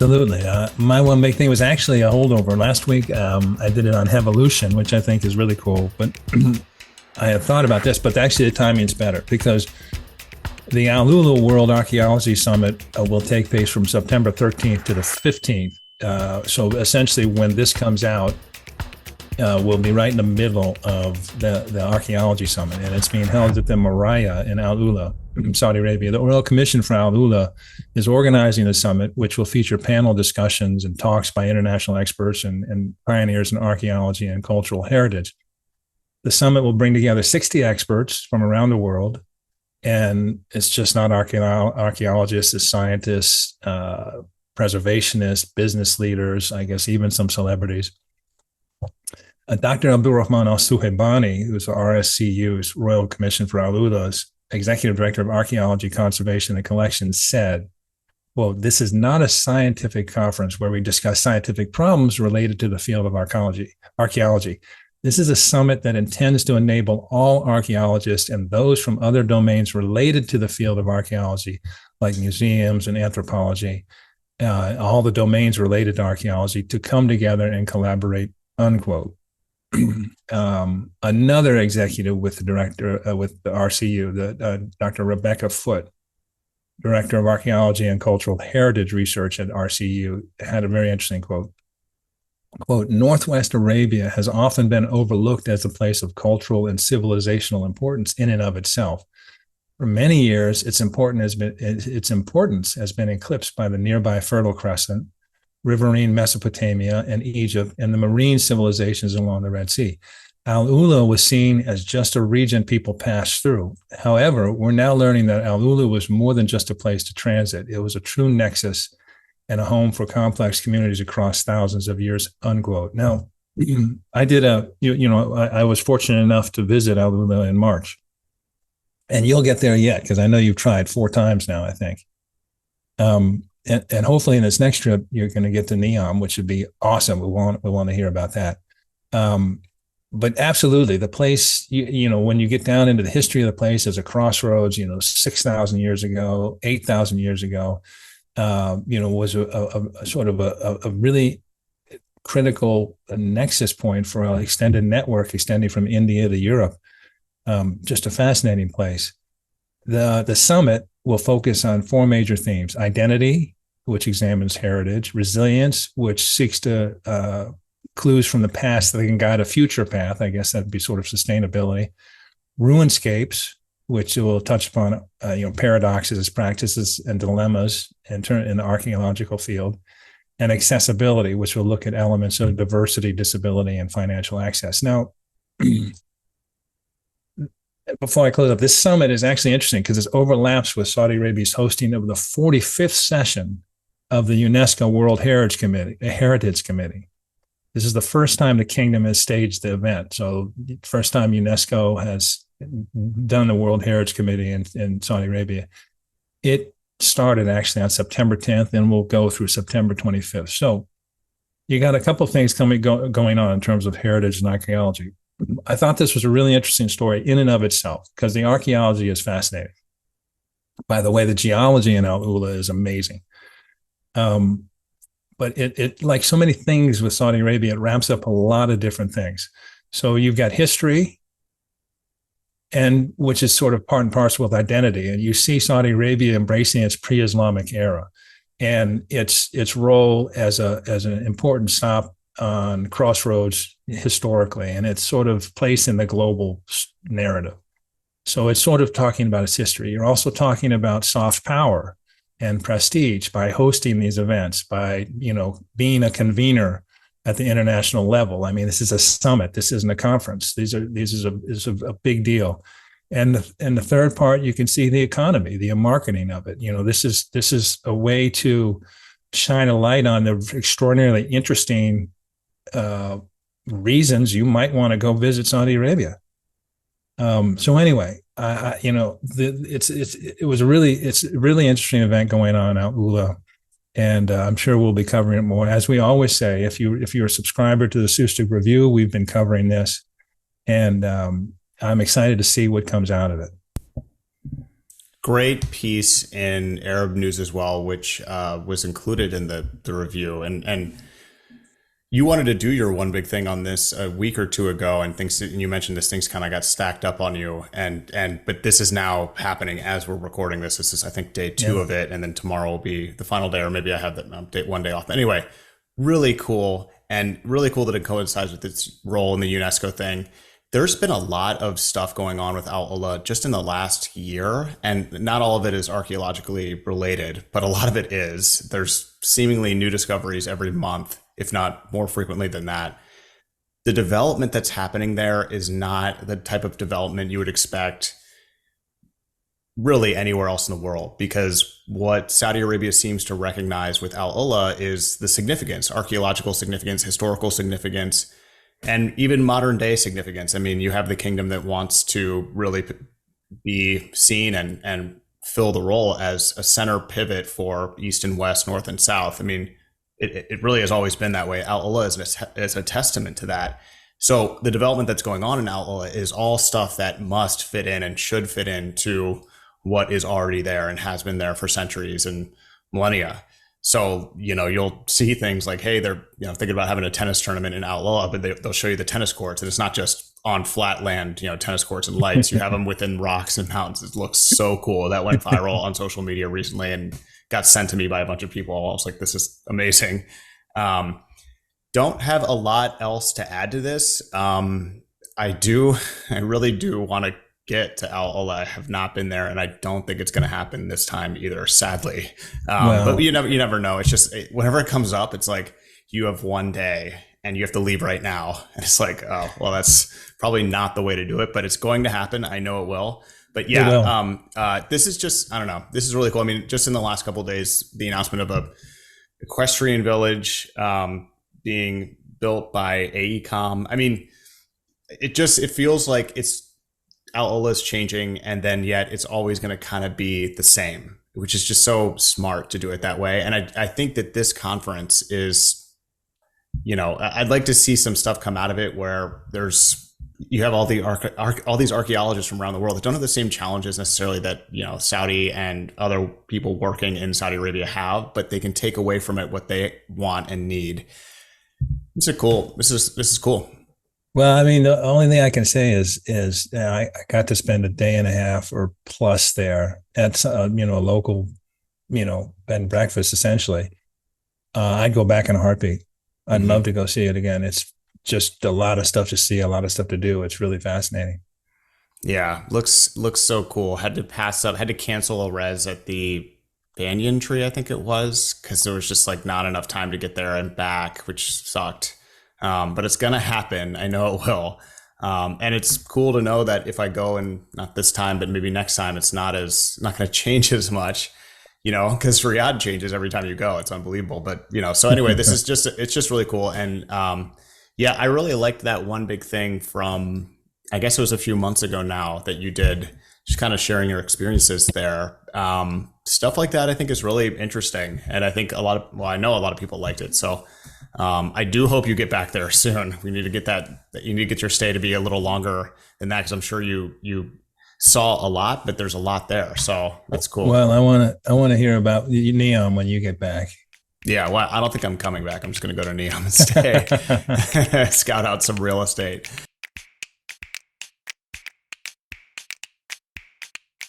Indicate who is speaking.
Speaker 1: Absolutely. My one big thing was actually a holdover. Last week, I did it on evolution, which I think is really cool. But I had thought about this, but actually the timing's better because the AlUla World Archaeology Summit will take place from September 13th to the 15th. So essentially, when this comes out, we'll be right in the middle of the Archaeology Summit, and it's being held at the Maraya in AlUla, Saudi Arabia. The Royal Commission for AlUla is organizing the summit, which will feature panel discussions and talks by international experts and pioneers in archaeology and cultural heritage. The summit will bring together 60 experts from around the world, and it's just not archaeologists, it's scientists, preservationists, business leaders, I guess even some celebrities. Dr. Abdulrahman Al-Suhaibani, who's the RSCU's Royal Commission for AlUla's Executive Director of Archaeology, Conservation, and Collections, said, well, this is not a scientific conference where we discuss scientific problems related to the field of archaeology. This is a summit that intends to enable all archaeologists and those from other domains related to the field of archaeology, like museums and anthropology, all the domains related to archaeology, to come together and collaborate, unquote. Another executive with the director, with the RCU, Dr. Rebecca Foote, Director of Archaeology and Cultural Heritage Research at RCU, had a very interesting quote. Quote, Northwest Arabia has often been overlooked as a place of cultural and civilizational importance in and of itself. For many years, its importance has been eclipsed by the nearby Fertile Crescent, riverine Mesopotamia and Egypt, and the marine civilizations along the Red Sea. AlUla was seen as just a region people passed through. However, we're now learning that AlUla was more than just a place to transit. It was a true nexus and a home for complex communities across thousands of years, unquote. Now, I did I was fortunate enough to visit AlUla in March. And you'll get there yet, because I know you've tried 4 times now, I think. And hopefully in this next trip, you're going to get to Neom, which would be awesome. We want to hear about that. But absolutely, the place, when you get down into the history of the place, as a crossroads, 6,000 years ago, 8,000 years ago, was a sort of a really critical nexus point for an extended network extending from India to Europe. Just a fascinating place. The summit will focus on 4 major themes: identity, which examines heritage; resilience, which seeks to clues from the past that can guide a future path. I guess that'd be sort of sustainability; ruinscapes, which will touch upon paradoxes, practices, and dilemmas in the archaeological field; and accessibility, which will look at elements of diversity, disability, and financial access. Now, before I close up, this summit is actually interesting because it overlaps with Saudi Arabia's hosting of the 45th session of the UNESCO World Heritage Committee. This is the first time the kingdom has staged the event. So first time UNESCO has done the World Heritage Committee in Saudi Arabia. It started actually on September 10th and will go through September 25th. So you got a couple of things going on in terms of heritage and archaeology. I thought this was a really interesting story in and of itself because the archaeology is fascinating. By the way, the geology in AlUla is amazing. But it like so many things with Saudi Arabia, it ramps up a lot of different things. So you've got history, and which is sort of part and parcel with identity. And you see Saudi Arabia embracing its pre-Islamic era and its role as an important stop on crossroads historically, and its sort of place in the global narrative. So it's sort of talking about its history. You're also talking about soft power and prestige by hosting these events, by being a convener at the international level. I mean, this is a summit. This isn't a conference. This is a big deal. And the third part, you can see the economy, the marketing of it. This is a way to shine a light on the extraordinarily interesting reasons you might want to go visit Saudi Arabia. So anyway, it's a really interesting event going on at AlUla, and I'm sure we'll be covering it more. As we always say, if you're a subscriber to the Sustig Review, we've been covering this, and I'm excited to see what comes out of it.
Speaker 2: Great piece in Arab News as well, which was included in the review. And you wanted to do your one big thing on this a week or two ago, and and you mentioned this things kind of got stacked up on you, but this is now happening as we're recording this. This is, I think, day two of it, and then tomorrow will be the final day, or maybe I have that one day off. Anyway, really cool, and really cool that it coincides with its role in the UNESCO thing. There's been a lot of stuff going on with AlUla just in the last year, and not all of it is archaeologically related, but a lot of it is. There's seemingly new discoveries every month, if not more frequently than that. The development that's happening there is not the type of development you would expect really anywhere else in the world, because what Saudi Arabia seems to recognize with AlUla is the significance, archaeological significance, historical significance, and even modern day significance. I mean, you have the kingdom that wants to really be seen and fill the role as a center pivot for East and West, North and South. I mean, it really has always been that way. AlUla is a testament to that. So the development that's going on in AlUla is all stuff that must fit in and should fit into what is already there and has been there for centuries and millennia. So, you'll see things like, hey, they're thinking about having a tennis tournament in AlUla, but they'll show you the tennis courts, and it's not just on flat land, tennis courts and lights. You have them within rocks and mountains. It looks so cool. That went viral on social media recently and got sent to me by a bunch of people. I was like, this is amazing. Don't have a lot else to add to this. I really do want to get to AlUla. I have not been there, and I don't think it's going to happen this time either, sadly. But you never know. It's just whenever it comes up, it's like you have one day and you have to leave right now. And it's like, oh, well, that's probably not the way to do it, but it's going to happen. I know it will. But yeah, this is just, I don't know. This is really cool. I mean, just in the last couple of days, the announcement of a equestrian village being built by AECOM. I mean, it feels like AlUla is changing, and then yet it's always going to kind of be the same, which is just so smart to do it that way. And I think that this conference is, I'd like to see some stuff come out of it where you have all these archaeologists from around the world that don't have the same challenges necessarily that Saudi and other people working in Saudi Arabia have, but they can take away from it what they want and need. This is cool. This is cool.
Speaker 1: Well, I mean, the only thing I can say is I got to spend a day and a half or plus there at a local, bed and breakfast essentially. I'd go back in a heartbeat. I'd love to go see it again. It's just a lot of stuff to see, a lot of stuff to do. It's really fascinating.
Speaker 2: Yeah, looks so cool. Had to cancel a res at the banyan tree, I think it was, because there was just like not enough time to get there and back, which sucked. But it's going to happen. I know it will. And it's cool to know that if I go, and not this time, but maybe next time, it's not going to change as much, because Riyadh changes every time you go. It's unbelievable. But, so anyway, it's just really cool. And, yeah, I really liked that one big thing from, I guess it was a few months ago now that you did, just kind of sharing your experiences there. Stuff like that, I think, is really interesting. And I think I know a lot of people liked it. So, I do hope you get back there soon. We need to get you need to get your stay to be a little longer than that, because I'm sure you saw a lot, but there's a lot there. So that's cool.
Speaker 1: Well, I want to hear about Neom when you get back.
Speaker 2: Yeah, well, I don't think I'm coming back. I'm just going to go to Neom and stay, scout out some real estate.